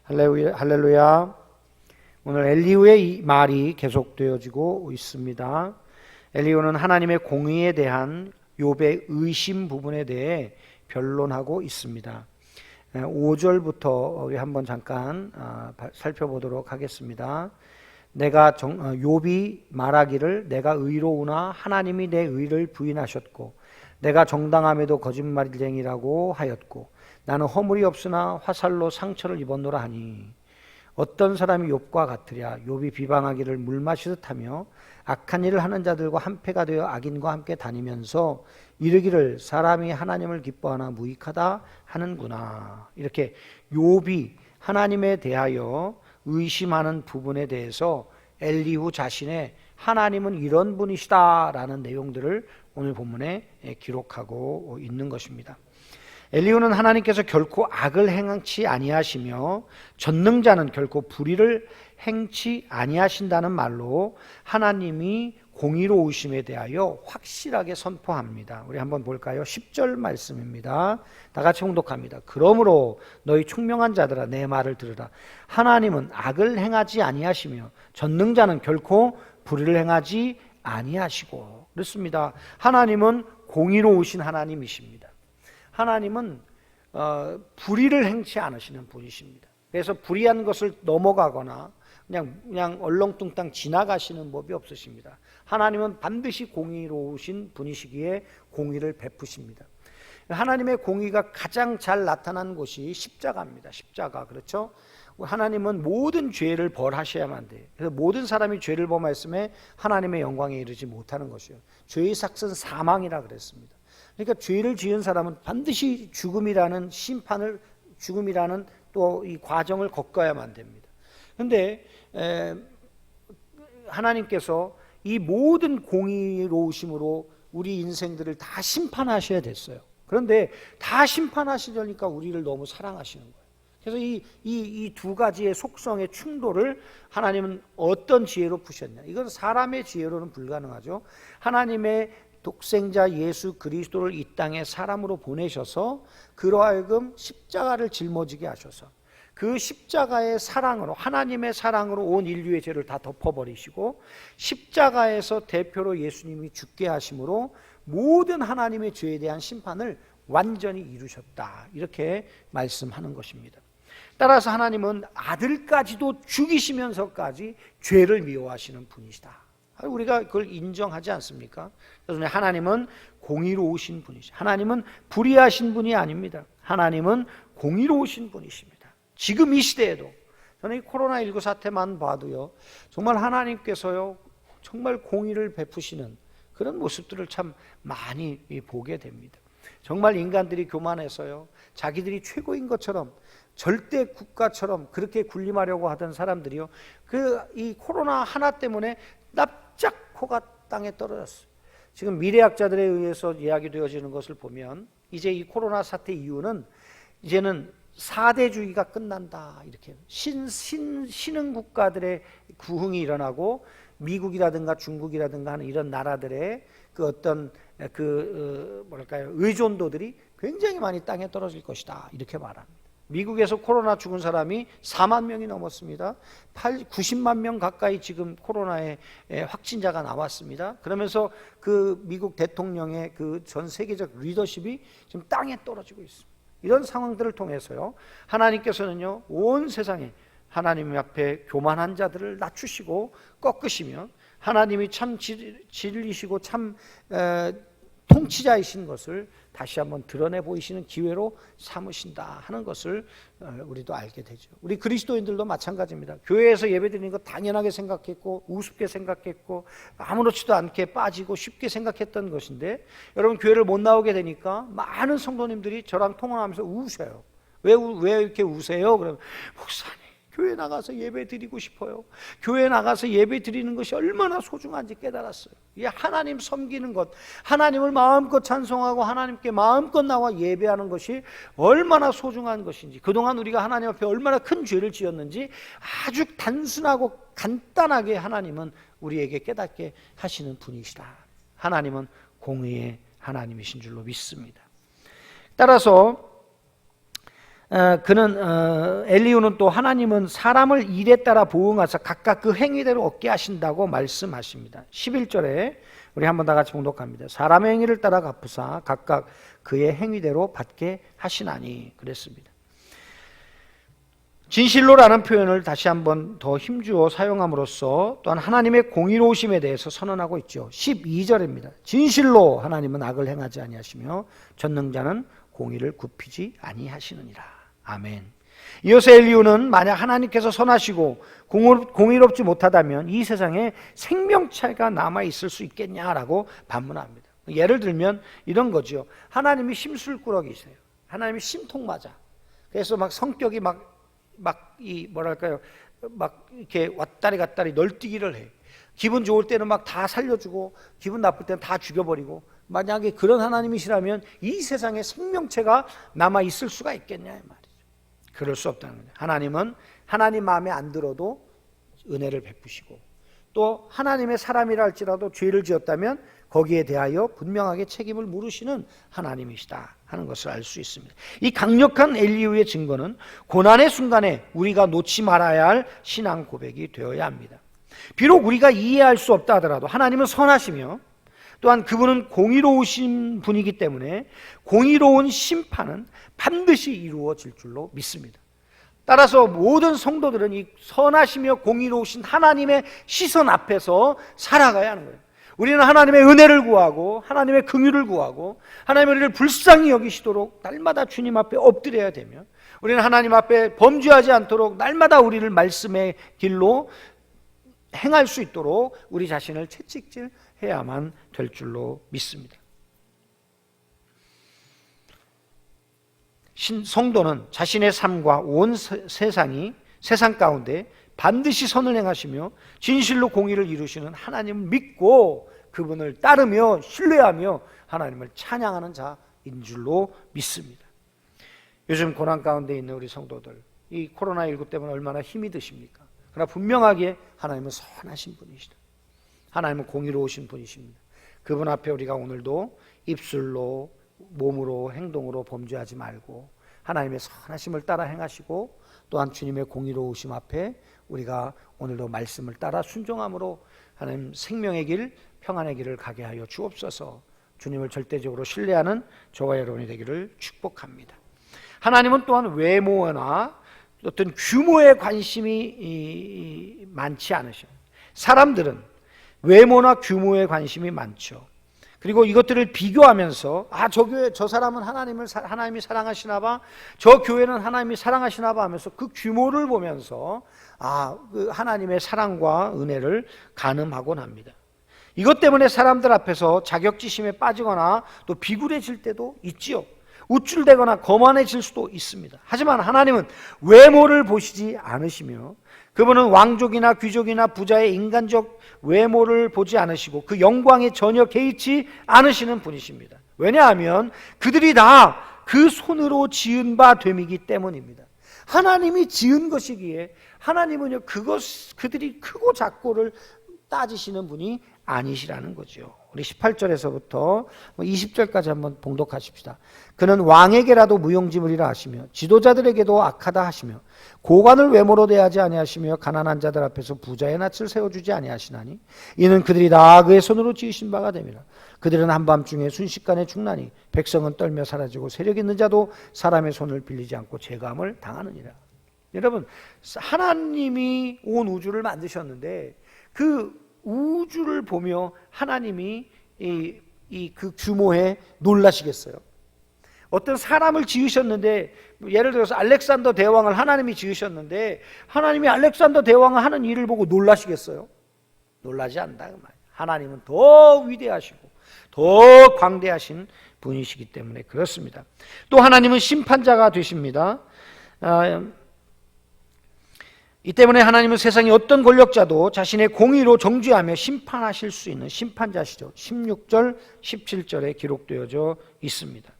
할렐루야, 할렐루야. 오늘 엘리후의 이 말이 계속되어지고 있습니다. 엘리후는 하나님의 공의에 대한 욥의 의심 부분에 대해 변론하고 있습니다. 5절부터 우리 한번 잠깐 살펴보도록 하겠습니다. 욥이 말하기를 내가 의로우나 하나님이 내 의를 부인하셨고 내가 정당함에도 거짓말쟁이라고 하였고 나는 허물이 없으나 화살로 상처를 입었노라 하니 어떤 사람이 욥과 같으랴. 욥이 비방하기를 물 마시듯 하며 악한 일을 하는 자들과 한패가 되어 악인과 함께 다니면서 이르기를 사람이 하나님을 기뻐하나 무익하다 하는구나. 이렇게 욥이 하나님에 대하여 의심하는 부분에 대해서 엘리후 자신의 하나님은 이런 분이시다라는 내용들을 오늘 본문에 기록하고 있는 것입니다. 엘리후는 하나님께서 결코 악을 행치 아니하시며 전능자는 결코 불의를 행치 아니하신다는 말로 하나님이 공의로우심에 대하여 확실하게 선포합니다. 우리 한번 볼까요? 10절 말씀입니다. 다 같이 홍독합니다. 그러므로 너희 총명한 자들아 내 말을 들으라. 하나님은 악을 행하지 아니하시며 전능자는 결코 불의를 행하지 아니하시고. 그렇습니다. 하나님은 공의로우신 하나님이십니다. 하나님은 불의를 행치 않으시는 분이십니다. 그래서 불의한 것을 넘어가거나 그냥 얼렁뚱땅 지나가시는 법이 없으십니다. 하나님은 반드시 공의로우신 분이시기에 공의를 베푸십니다. 하나님의 공의가 가장 잘 나타난 곳이 십자가입니다. 십자가, 그렇죠? 하나님은 모든 죄를 벌하셔야만 돼요. 그래서 모든 사람이 죄를 범하였음에 하나님의 영광에 이르지 못하는 것이요. 죄의 삭은 사망이라 그랬습니다. 그러니까 죄를 지은 사람은 반드시 죽음이라는 또 이 과정을 겪어야만 됩니다. 그런데 하나님께서 이 모든 공의로우심으로 우리 인생들을 다 심판하셔야 됐어요. 그런데 다 심판하시려니까 우리를 너무 사랑하시는 거예요. 그래서 이 두 가지의 속성의 충돌을 하나님은 어떤 지혜로 푸셨냐? 이건 사람의 지혜로는 불가능하죠. 하나님의 독생자 예수 그리스도를 이 땅에 사람으로 보내셔서 그로 하여금 십자가를 짊어지게 하셔서 그 십자가의 사랑으로, 하나님의 사랑으로 온 인류의 죄를 다 덮어버리시고 십자가에서 대표로 예수님이 죽게 하심으로 모든 하나님의 죄에 대한 심판을 완전히 이루셨다, 이렇게 말씀하는 것입니다. 따라서 하나님은 아들까지도 죽이시면서까지 죄를 미워하시는 분이시다. 우리가 그걸 인정하지 않습니까? 그래서 하나님은 공의로우신 분이시죠. 하나님은 불의하신 분이 아닙니다. 하나님은 공의로우신 분이십니다. 지금 이 시대에도 저는 이 코로나19 사태만 봐도요, 정말 하나님께서요 정말 공의를 베푸시는 그런 모습들을 참 많이 보게 됩니다. 정말 인간들이 교만해서요 자기들이 최고인 것처럼 절대 국가처럼 그렇게 군림하려고 하던 사람들이요 이 코로나 하나 때문에 납작 코가 땅에 떨어졌어요. 지금 미래학자들에 의해서 이야기되어지는 것을 보면 이제 이 코로나 사태 이후는 이제는 4대주의가 끝난다, 이렇게 신흥 국가들의 구흥이 일어나고 미국이라든가 중국이라든가 하는 이런 나라들의 그 어떤 의존도들이 굉장히 많이 땅에 떨어질 것이다, 이렇게 말합니다. 미국에서 코로나 죽은 사람이 4만 명이 넘었습니다. 90만 명 가까이 지금 코로나의 확진자가 나왔습니다. 그러면서 그 미국 대통령의 그 전 세계적 리더십이 지금 땅에 떨어지고 있습니다. 이런 상황들을 통해서요 하나님께서는요 온 세상에 하나님 앞에 교만한 자들을 낮추시고 꺾으시며 하나님이 참 진리시고 참 통치자이신 것을 다시 한번 드러내 보이시는 기회로 삼으신다 하는 것을 우리도 알게 되죠. 우리 그리스도인들도 마찬가지입니다. 교회에서 예배드리는 거 당연하게 생각했고 우습게 생각했고 아무렇지도 않게 빠지고 쉽게 생각했던 것인데, 여러분 교회를 못 나오게 되니까 많은 성도님들이 저랑 통화하면서 우셔요. 왜 이렇게 우세요? 그러면 목사님 교회 나가서 예배 드리고 싶어요. 교회 나가서 예배 드리는 것이 얼마나 소중한지 깨달았어요. 이게 하나님 섬기는 것, 하나님을 마음껏 찬송하고 하나님께 마음껏 나와 예배하는 것이 얼마나 소중한 것인지, 그동안 우리가 하나님 앞에 얼마나 큰 죄를 지었는지 아주 단순하고 간단하게 하나님은 우리에게 깨닫게 하시는 분이시다. 하나님은 공의의 하나님이신 줄로 믿습니다. 따라서 엘리후는 또 하나님은 사람을 일에 따라 보응하사 각각 그 행위대로 얻게 하신다고 말씀하십니다. 11절에 우리 한번 다 같이 봉독합니다. 사람의 행위를 따라 갚으사 각각 그의 행위대로 받게 하시나니 그랬습니다. 진실로라는 표현을 다시 한번 더 힘주어 사용함으로써 또한 하나님의 공의로우심에 대해서 선언하고 있죠. 12절입니다. 진실로 하나님은 악을 행하지 아니하시며 전능자는 공의를 굽히지 아니하시느니라. 아멘. 이어서 엘리후는 만약 하나님께서 선하시고 공의롭지 못하다면 이 세상에 생명체가 남아있을 수 있겠냐라고 반문합니다. 예를 들면 이런 거죠. 하나님이 심술꾸러기세요. 하나님이 심통맞아. 그래서 막 성격이 막 이렇게 왔다리 갔다리 널뛰기를 해. 기분 좋을 때는 막 다 살려주고 기분 나쁠 때는 다 죽여버리고. 만약에 그런 하나님이시라면 이 세상에 생명체가 남아 있을 수가 있겠냐 이 말이죠. 그럴 수 없다는 거예요. 하나님은 하나님 마음에 안 들어도 은혜를 베푸시고 또 하나님의 사람이라 할지라도 죄를 지었다면 거기에 대하여 분명하게 책임을 물으시는 하나님이시다 하는 것을 알 수 있습니다. 이 강력한 엘리후의 증거는 고난의 순간에 우리가 놓지 말아야 할 신앙 고백이 되어야 합니다. 비록 우리가 이해할 수 없다 하더라도 하나님은 선하시며 또한 그분은 공의로우신 분이기 때문에 공의로운 심판은 반드시 이루어질 줄로 믿습니다. 따라서 모든 성도들은 이 선하시며 공의로우신 하나님의 시선 앞에서 살아가야 하는 거예요. 우리는 하나님의 은혜를 구하고 하나님의 긍휼을 구하고 하나님의 우리를 불쌍히 여기시도록 날마다 주님 앞에 엎드려야 되며 우리는 하나님 앞에 범죄하지 않도록 날마다 우리를 말씀의 길로 행할 수 있도록 우리 자신을 채찍질해야만 될 줄로 믿습니다. 성도는 자신의 삶과 온 세상 가운데 반드시 선을 행하시며 진실로 공의를 이루시는 하나님을 믿고 그분을 따르며 신뢰하며 하나님을 찬양하는 자인 줄로 믿습니다. 요즘 고난 가운데 있는 우리 성도들, 이 코로나19 때문에 얼마나 힘이 드십니까? 그러나 분명하게 하나님은 선하신 분이시다. 하나님은 공의로우신 분이십니다. 그분 앞에 우리가 오늘도 입술로 몸으로 행동으로 범죄하지 말고 하나님의 선하심을 따라 행하시고 또한 주님의 공의로우심 앞에 우리가 오늘도 말씀을 따라 순종함으로 하나님 생명의 길, 평안의 길을 가게 하여 주옵소서. 주님을 절대적으로 신뢰하는 저와 여러분이 되기를 축복합니다. 하나님은 또한 외모나 어떤 규모에 관심이 많지 않으십니다. 사람들은 외모나 규모에 관심이 많죠. 그리고 이것들을 비교하면서 저 교회 저 사람은 하나님이 사랑하시나 봐, 저 교회는 하나님이 사랑하시나 봐 하면서 그 규모를 보면서 그 하나님의 사랑과 은혜를 가늠하곤 합니다. 이것 때문에 사람들 앞에서 자격지심에 빠지거나 또 비굴해질 때도 있지요. 우쭐대거나 거만해질 수도 있습니다. 하지만 하나님은 외모를 보시지 않으시며 그분은 왕족이나 귀족이나 부자의 인간적 외모를 보지 않으시고 그 영광에 전혀 개의치 않으시는 분이십니다. 왜냐하면 그들이 다 그 손으로 지은 바 됨이기 때문입니다. 하나님이 지은 것이기에 하나님은요 그들이 크고 작고를 따지시는 분이 아니시라는 거죠. 우리 18절에서부터 20절까지 한번 봉독하십시다. 그는 왕에게라도 무용지물이라 하시며 지도자들에게도 악하다 하시며 고관을 외모로 대하지 아니하시며 가난한 자들 앞에서 부자의 낯을 세워주지 아니하시나니 이는 그들이 다 그의 손으로 지으신 바가 됨이라. 그들은 한밤중에 순식간에 죽나니 백성은 떨며 사라지고 세력 있는 자도 사람의 손을 빌리지 않고 제감을 당하느니라. 여러분, 하나님이 온 우주를 만드셨는데 그 우주를 보며 하나님이 그 규모에 놀라시겠어요? 어떤 사람을 지으셨는데, 예를 들어서 알렉산더 대왕을 하나님이 지으셨는데 하나님이 알렉산더 대왕을 하는 일을 보고 놀라시겠어요? 놀라지 않는다 그 말이에요. 하나님은 더 위대하시고 더 광대하신 분이시기 때문에 그렇습니다. 또 하나님은 심판자가 되십니다. 이 때문에 하나님은 세상의 어떤 권력자도 자신의 공의로 정죄하며 심판하실 수 있는 심판자시죠. 16절, 17절에 기록되어져 있습니다.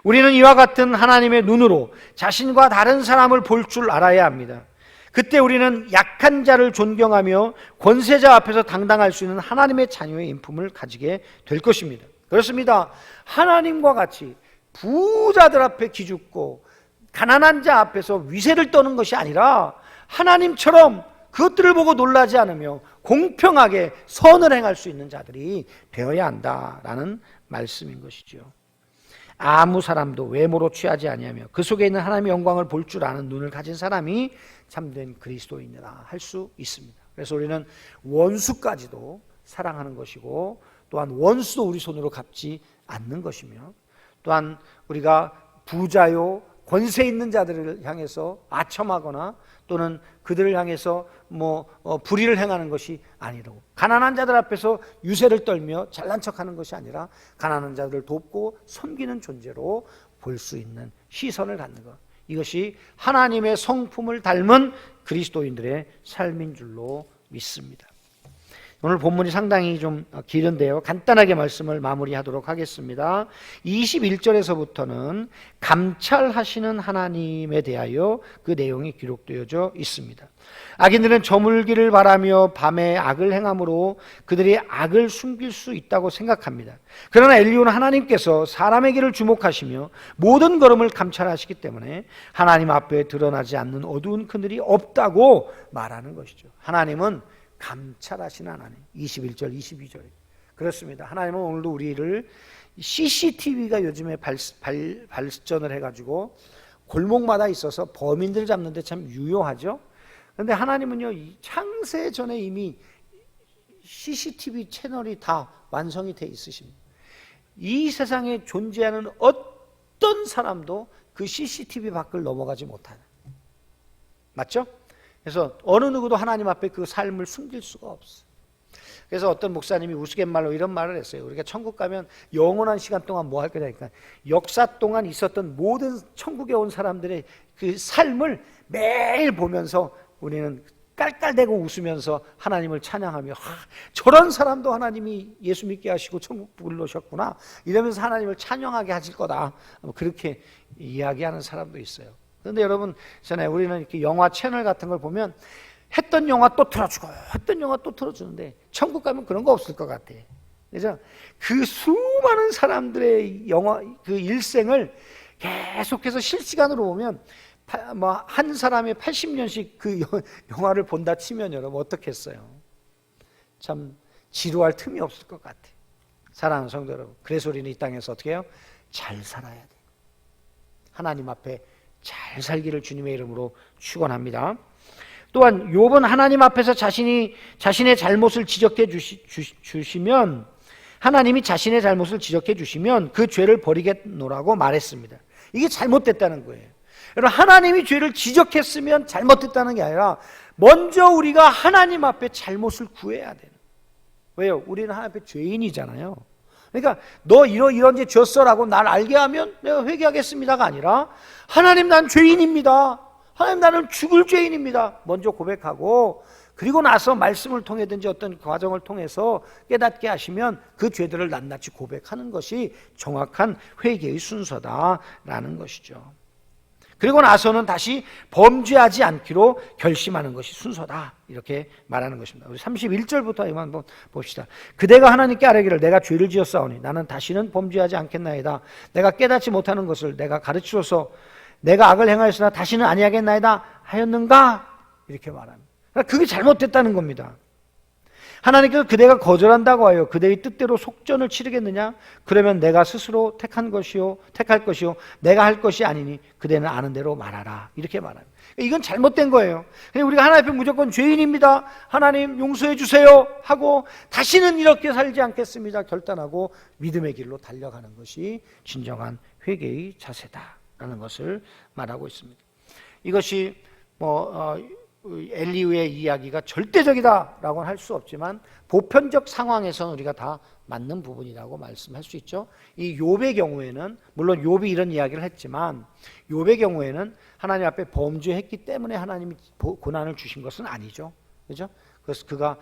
우리는 이와 같은 하나님의 눈으로 자신과 다른 사람을 볼 줄 알아야 합니다. 그때 우리는 약한 자를 존경하며 권세자 앞에서 당당할 수 있는 하나님의 자녀의 인품을 가지게 될 것입니다. 그렇습니다. 하나님과 같이 부자들 앞에 기죽고 가난한 자 앞에서 위세를 떠는 것이 아니라 하나님처럼 그것들을 보고 놀라지 않으며 공평하게 선을 행할 수 있는 자들이 되어야 한다라는 말씀인 것이죠. 아무 사람도 외모로 취하지 아니하며 그 속에 있는 하나님의 영광을 볼 줄 아는 눈을 가진 사람이 참된 그리스도인이라 할 수 있습니다. 그래서 우리는 원수까지도 사랑하는 것이고, 또한 원수도 우리 손으로 갚지 않는 것이며, 또한 우리가 부자요 권세 있는 자들을 향해서 아첨하거나 또는 그들을 향해서 불의를 행하는 것이 아니라고, 가난한 자들 앞에서 유세를 떨며 잘난 척하는 것이 아니라 가난한 자들을 돕고 섬기는 존재로 볼 수 있는 시선을 갖는 것, 이것이 하나님의 성품을 닮은 그리스도인들의 삶인 줄로 믿습니다. 오늘 본문이 상당히 좀 길은데요, 간단하게 말씀을 마무리하도록 하겠습니다. 21절에서부터는 감찰하시는 하나님에 대하여 그 내용이 기록되어져 있습니다. 악인들은 저물기를 바라며 밤에 악을 행함으로 그들이 악을 숨길 수 있다고 생각합니다. 그러나 엘리야는 하나님께서 사람의 길을 주목하시며 모든 걸음을 감찰하시기 때문에 하나님 앞에 드러나지 않는 어두운 그늘이 없다고 말하는 것이죠. 하나님은 감찰하시는 하나님. 21절 22절 그렇습니다. 하나님은 오늘도 우리를, CCTV가 요즘에 발전을 해가지고 골목마다 있어서 범인들 잡는데 참 유용하죠. 그런데 하나님은요, 창세 전에 이미 CCTV 채널이 다 완성이 돼 있으십니다. 이 세상에 존재하는 어떤 사람도 그 CCTV 밖을 넘어가지 못하는, 맞죠? 그래서 어느 누구도 하나님 앞에 그 삶을 숨길 수가 없어. 그래서 어떤 목사님이 우스갯말로 이런 말을 했어요. 우리가 천국 가면 영원한 시간 동안 뭐 할 거냐니까, 역사 동안 있었던 모든 천국에 온 사람들의 그 삶을 매일 보면서 우리는 깔깔대고 웃으면서 하나님을 찬양하며, 저런 사람도 하나님이 예수 믿게 하시고 천국 불러셨구나 이러면서 하나님을 찬양하게 하실 거다, 그렇게 이야기하는 사람도 있어요. 그런데 여러분, 전에 우리는 이렇게 영화 채널 같은 걸 보면 했던 영화 또 틀어주고 했던 영화 또 틀어주는데, 천국 가면 그런 거 없을 것 같아. 그래서 그 수많은 사람들의 그 일생을 계속해서 실시간으로 보면 한 사람의 80년씩 그 영화를 본다 치면 여러분 어떻겠어요? 참 지루할 틈이 없을 것 같아. 사랑하는 성도 여러분, 그래서 우리는 이 땅에서 어떻게 해요? 잘 살아야 돼. 하나님 앞에 잘 살기를 주님의 이름으로 축원합니다. 또한 욥은 하나님 앞에서 자신의 잘못을 지적해 주시면, 하나님이 자신의 잘못을 지적해 주시면 그 죄를 버리겠노라고 말했습니다. 이게 잘못됐다는 거예요. 여러분, 하나님이 죄를 지적했으면 잘못됐다는 게 아니라 먼저 우리가 하나님 앞에 잘못을 구해야 되는. 왜요? 우리는 하나님 앞에 죄인이잖아요. 그러니까 너 이런 죄 졌어라고 날 알게 하면 내가 회개하겠습니다가 아니라, 하나님 난 죄인입니다, 하나님 나는 죽을 죄인입니다, 먼저 고백하고, 그리고 나서 말씀을 통해든지 어떤 과정을 통해서 깨닫게 하시면 그 죄들을 낱낱이 고백하는 것이 정확한 회개의 순서다라는 것이죠. 그리고 나서는 다시 범죄하지 않기로 결심하는 것이 순서다, 이렇게 말하는 것입니다. 우리 31절부터 한번 봅시다. 그대가 하나님께 아뢰기를 내가 죄를 지었사오니 나는 다시는 범죄하지 않겠나이다. 내가 깨닫지 못하는 것을 내가 가르치소서. 내가 악을 행하였으나 다시는 아니하겠나이다 하였는가? 이렇게 말합니다. 그게 잘못됐다는 겁니다. 하나님께서 그대가 거절한다고 하여 그대의 뜻대로 속전을 치르겠느냐? 그러면 내가 스스로 택할 것이요 내가 할 것이 아니니 그대는 아는 대로 말하라, 이렇게 말합니다. 이건 잘못된 거예요. 우리가 하나님 앞에 무조건 죄인입니다, 하나님 용서해 주세요 하고 다시는 이렇게 살지 않겠습니다 결단하고 믿음의 길로 달려가는 것이 진정한 회개의 자세다라는 것을 말하고 있습니다. 이것이 엘리후의 이야기가 절대적이다라고는 할 수 없지만 보편적 상황에서는 우리가 다 맞는 부분이라고 말씀할 수 있죠. 이 욥의 경우에는, 물론 욥이 이런 이야기를 했지만 욥의 경우에는 하나님 앞에 범죄했기 때문에 하나님이 고난을 주신 것은 아니죠. 그렇죠? 그래서 그가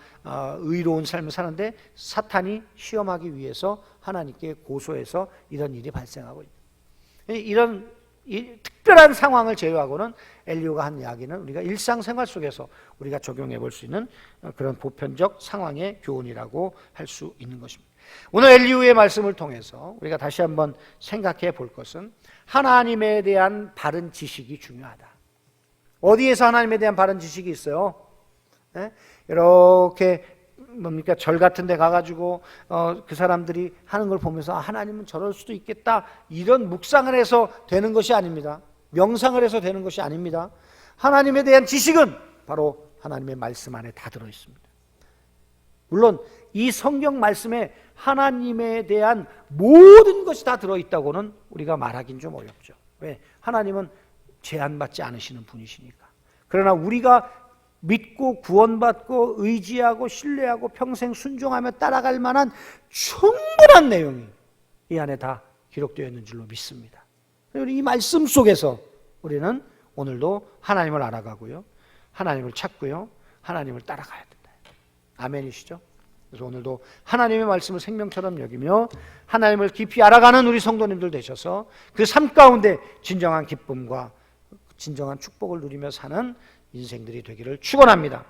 의로운 삶을 사는데 사탄이 시험하기 위해서 하나님께 고소해서 이런 일이 발생하고 있다. 이런 이 특별한 상황을 제외하고는 엘리야가 한 이야기는 우리가 일상생활 속에서 우리가 적용해 볼 수 있는 그런 보편적 상황의 교훈이라고 할 수 있는 것입니다. 오늘 엘리후의 말씀을 통해서 우리가 다시 한번 생각해 볼 것은 하나님에 대한 바른 지식이 중요하다. 어디에서 하나님에 대한 바른 지식이 있어요? 네? 이렇게 뭡니까? 절 같은 데 가가지고 그 사람들이 하는 걸 보면서 하나님은 저럴 수도 있겠다, 이런 묵상을 해서 되는 것이 아닙니다. 명상을 해서 되는 것이 아닙니다. 하나님에 대한 지식은 바로 하나님의 말씀 안에 다 들어있습니다. 물론 이 성경 말씀에 하나님에 대한 모든 것이 다 들어있다고는 우리가 말하기는 좀 어렵죠. 왜? 하나님은 제한받지 않으시는 분이시니까. 그러나 우리가 믿고 구원받고 의지하고 신뢰하고 평생 순종하며 따라갈 만한 충분한 내용이 이 안에 다 기록되어 있는 줄로 믿습니다. 이 말씀 속에서 우리는 오늘도 하나님을 알아가고요, 하나님을 찾고요, 하나님을 따라가야 된다. 아멘이시죠? 그래서 오늘도 하나님의 말씀을 생명처럼 여기며 하나님을 깊이 알아가는 우리 성도님들 되셔서 그 삶 가운데 진정한 기쁨과 진정한 축복을 누리며 사는 인생들이 되기를 축원합니다.